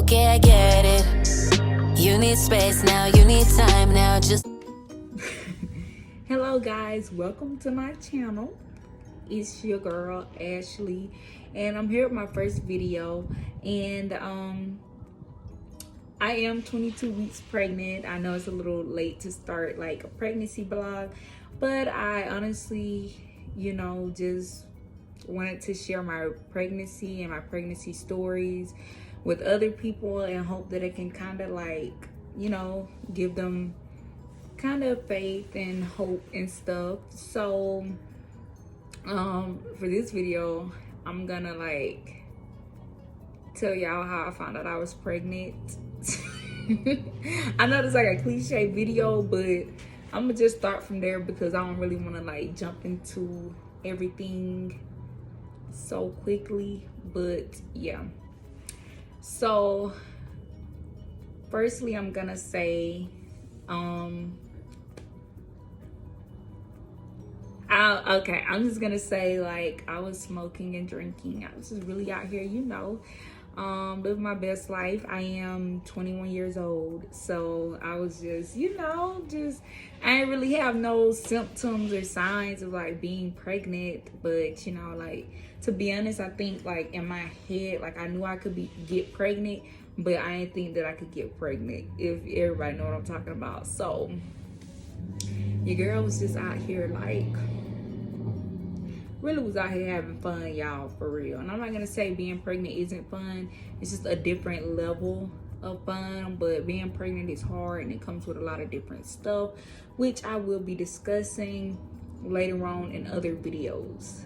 Okay, I get it. You need space now, you need time now, just Hello guys, welcome to my channel. It's your girl Ashley, and I'm here with my first video. And I am 22 weeks pregnant. I know it's a little late to start like a pregnancy vlog, but I honestly, just wanted to share my pregnancy and my pregnancy stories with other people and hope that it can kind of like, give them kind of faith and hope and stuff. So for this video, I'm gonna like tell y'all how I found out I was pregnant. I know it's like a cliche video, but I'm gonna just start from there because I don't really want to like jump into everything so quickly. But yeah, so firstly I'm gonna say I'm just gonna say, like, I was smoking and drinking. I was just really out here, living my best life. I am 21 years old, so I was just, I didn't really have no symptoms or signs of like being pregnant. But like, to be honest, I think like in my head, like I knew I could get pregnant, but I didn't think that I could get pregnant, if everybody know what I'm talking about. So your girl was just out here like really was out here having fun, y'all, for real. And I'm not gonna say being pregnant isn't fun. It's just a different level of fun. But being pregnant is hard and it comes with a lot of different stuff, which I will be discussing later on in other videos.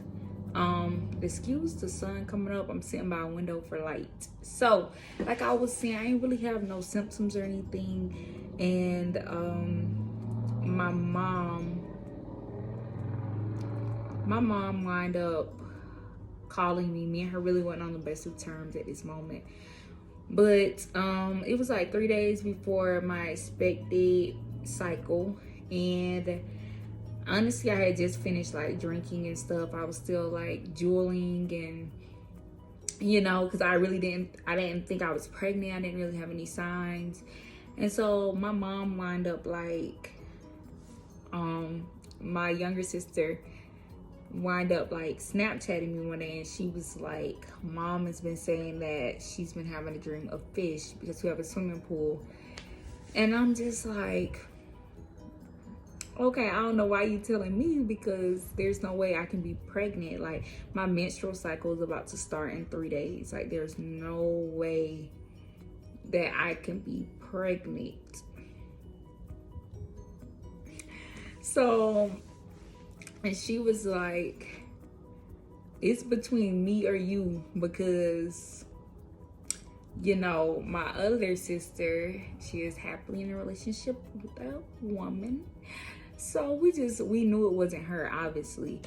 Excuse the sun coming up. I'm sitting by a window for light. So like I was saying, I ain't really have no symptoms or anything. And my mom wind up calling me. Me and her really wasn't on the best of terms at this moment. But it was like 3 days before my expected cycle, and honestly I had just finished like drinking and stuff. I was still like juuling, and because I didn't think I was pregnant. I didn't really have any signs. And so my mom wound up like my younger sister wind up like Snapchatting me one day, and she was like, Mom has been saying that she's been having a dream of fish because we have a swimming pool. And I'm just like, okay, I don't know why you telling me, because there's no way I can be pregnant. Like, my menstrual cycle is about to start in 3 days. Like, there's no way that I can be pregnant. So, and she was like, it's between me or you, because my other sister, she is happily in a relationship with a woman. So we knew it wasn't her, obviously.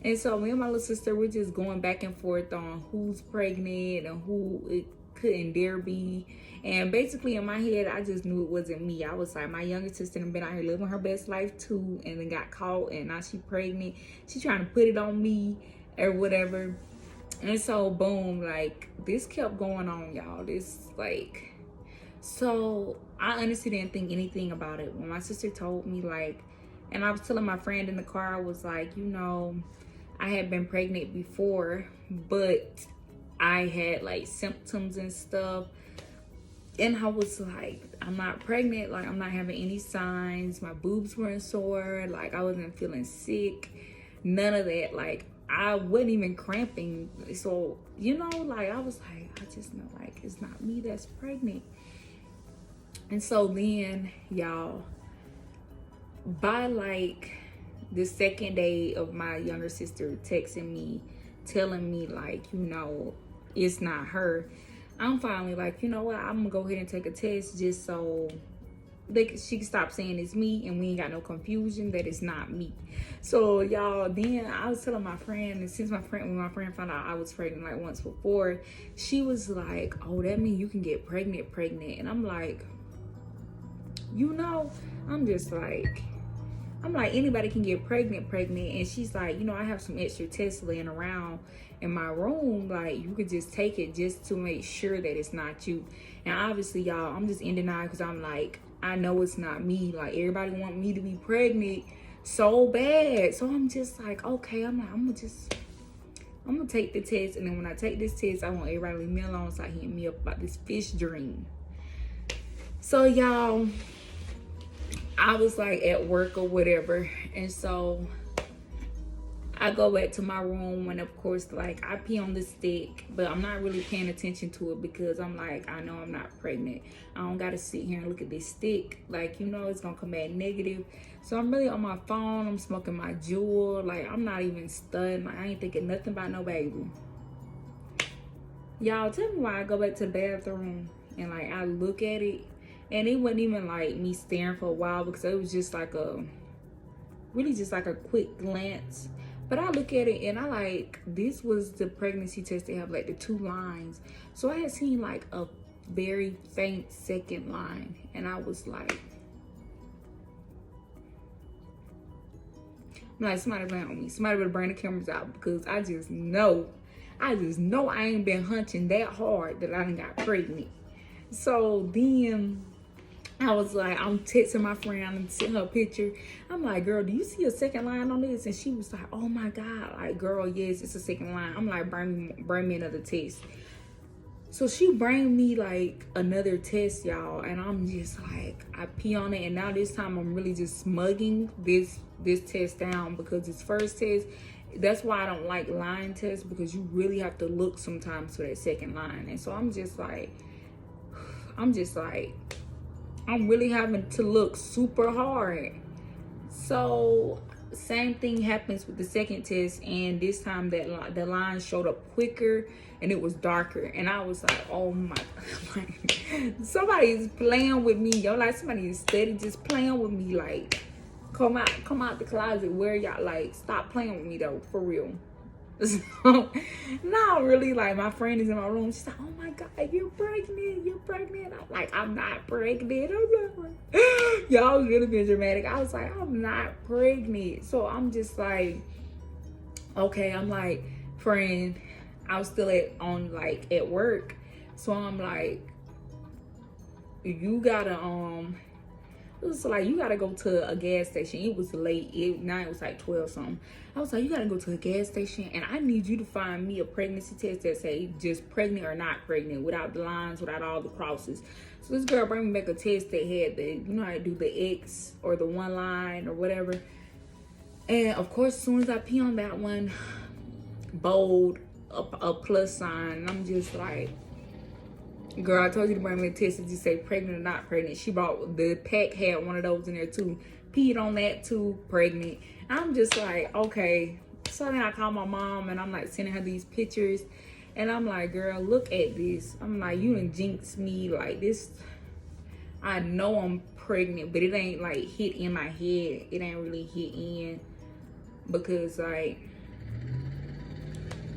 And so me and my little sister, we're just going back and forth on who's pregnant and who it couldn't dare be. And basically in my head, I just knew it wasn't me. I was like, my younger sister had been out here living her best life too, and then got caught, and now she pregnant. She trying to put it on me or whatever. And so boom, like this kept going on, y'all. This like, so I honestly didn't think anything about it. When my sister told me, like, and I was telling my friend in the car, I was like, I had been pregnant before, but I had like symptoms and stuff. And I was like, I'm not pregnant. Like, I'm not having any signs. My boobs weren't sore. Like, I wasn't feeling sick. None of that. Like, I wasn't even cramping. So, like, I was like, I just know, like, it's not me that's pregnant. And so then, y'all, by like the second day of my younger sister texting me, telling me, like, it's not her, I'm finally like, you know what, I'm gonna go ahead and take a test just so she can stop saying it's me and we ain't got no confusion that it's not me. So y'all, then I was telling my friend, and since when my friend found out I was pregnant like once before, she was like, oh, that means you can get pregnant. And I'm like, I'm like, anybody can get pregnant. And she's like, I have some extra tests laying around, in my room, like you could just take it just to make sure that it's not you. And obviously, y'all, I'm just in denial because I'm like, I know it's not me. Like everybody want me to be pregnant so bad. So I'm just like, okay, I'm gonna take the test, and then when I take this test, I want everybody to leave me alone so I hit me up about this fish dream. So y'all, I was like at work or whatever, and so I go back to my room, and of course, like I pee on the stick, but I'm not really paying attention to it because I'm like, I know I'm not pregnant. I don't gotta sit here and look at this stick, like, you know, it's gonna come back negative. So I'm really on my phone, I'm smoking my jewel, like I'm not even stunned, like I ain't thinking nothing about no baby. Y'all, tell me why I go back to the bathroom and like I look at it, and it wasn't even like me staring for a while because it was just like really just like a quick glance. But I look at it and I like, this was the pregnancy test. They have like the 2 lines. So I had seen like a very faint second line, and I was like, somebody playing on me. Somebody better bring the cameras out because I just know I ain't been hunching that hard that I done got pregnant. So then I was like, I'm texting my friend and sent her a picture. I'm like, girl, do you see a second line on this? And she was like, oh my God, like, girl, yes, it's a second line. I'm like, bring me another test. So she bring me like another test, y'all, and I'm just like, I pee on it, and now this time I'm really just smugging this test down because this first test, that's why I don't like line tests, because you really have to look sometimes for that second line. And so I'm really having to look super hard. So same thing happens with the second test, and this time that the line showed up quicker and it was darker, and I was like, oh my, like, somebody is playing with me, yo. Like somebody is steady just playing with me. Like come out the closet, where y'all, like stop playing with me though, for real. So no, really, like my friend is in my room. She's like, oh my God, you're pregnant. I'm like, I'm not pregnant. Y'all, I was really being dramatic. I was like, I'm not pregnant. So I'm just like, okay, I'm like, friend, I was still at work. So I'm like, you gotta it was like, you gotta go to a gas station. It was late. Now it was like 12 something. I was like, you gotta go to a gas station, and I need you to find me a pregnancy test that say just pregnant or not pregnant, without the lines, without all the crosses. So this girl bring me back a test that had the, you know how to do the X or the 1 line or whatever. And of course, as soon as I pee on that one, bold, a plus sign. And I'm just like, girl, I told you to bring me a test that just say pregnant or not pregnant. She brought, the pack had one of those in there too. Peed on that too, pregnant. I'm just like, okay. So then I call my mom, and I'm like sending her these pictures. And I'm like, girl, look at this. I'm like, you done jinxed me. Like this, I know I'm pregnant, but it ain't like hit in my head. It ain't really hit in, because like,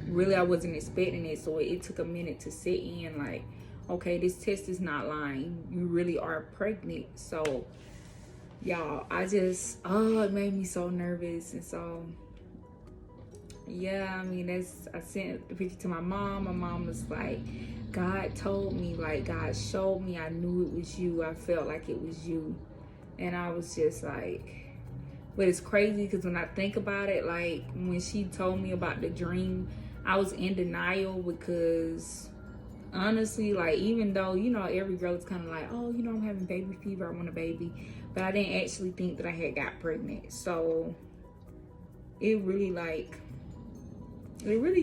really I wasn't expecting it. So it took a minute to sit in, like, okay, this test is not lying. You really are pregnant. So y'all, it made me so nervous. And so yeah, I mean, I sent the picture to my mom. My mom was like, God told me, like God showed me, I knew it was you. I felt like it was you. And I was just like, but it's crazy because when I think about it, like when she told me about the dream, I was in denial, because honestly, like, even though, you know, every girl is kind of like, oh, you know, I'm having baby fever, I want a baby, but I didn't actually think that I had got pregnant. So it really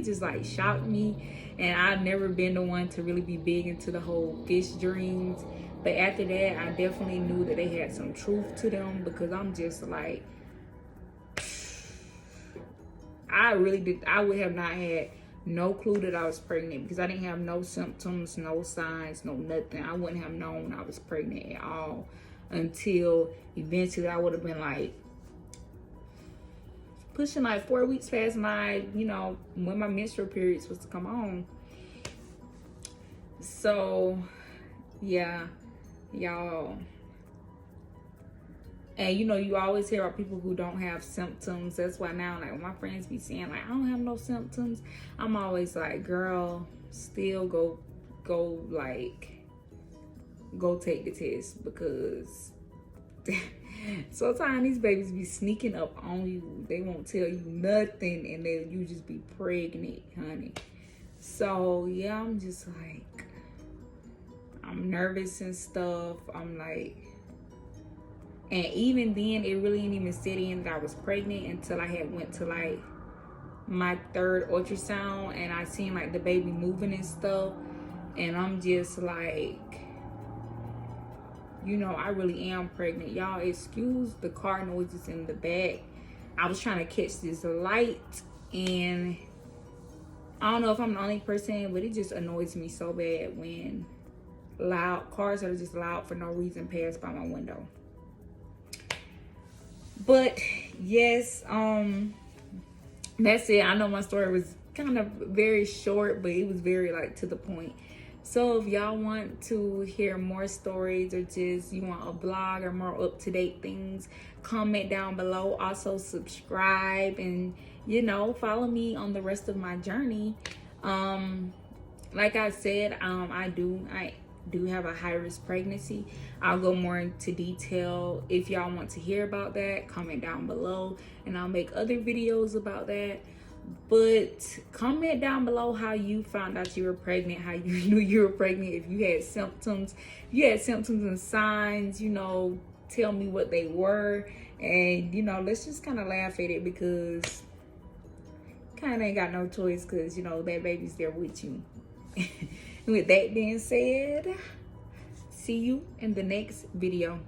just like shocked me. And I've never been the one to really be big into the whole fish dreams, but after that I definitely knew that they had some truth to them, because I'm just like, I would have not had no clue that I was pregnant, because I didn't have no symptoms, no signs, no nothing. I wouldn't have known I was pregnant at all until eventually I would have been like pushing like 4 weeks past my, you know, when my menstrual period was supposed to come on. So yeah, y'all, And you know, you always hear about people who don't have symptoms. That's why now, like, when my friends be saying, like, I don't have no symptoms, I'm always like, girl, still go take the test, because sometimes these babies be sneaking up on you. They won't tell you nothing, and then you just be pregnant, honey. So yeah, I'm just like, I'm nervous and stuff. I'm like, and even then, it really didn't even set in that I was pregnant until I had went to like my third ultrasound, and I seen like the baby moving and stuff, and I'm just like, you know, I really am pregnant. Y'all excuse the car noises in the back. I was trying to catch this light, and I don't know if I'm the only person, but it just annoys me so bad when loud cars that are just loud for no reason pass by my window. But yes, that's it. I know my story was kind of very short, but it was very like to the point. So if y'all want to hear more stories, or just you want a blog or more up-to-date things, comment down below. Also subscribe, and you know, follow me on the rest of my journey. Like I said, I do have a high-risk pregnancy. I'll go more into detail. If y'all want to hear about that, comment down below, and I'll make other videos about that. But comment down below how you found out you were pregnant, how you knew you were pregnant, if you had symptoms. If you had symptoms and signs, you know, tell me what they were. And, you know, let's just kind of laugh at it, because kind of ain't got no choice, because, you know, that baby's there with you. With that being said, see you in the next video.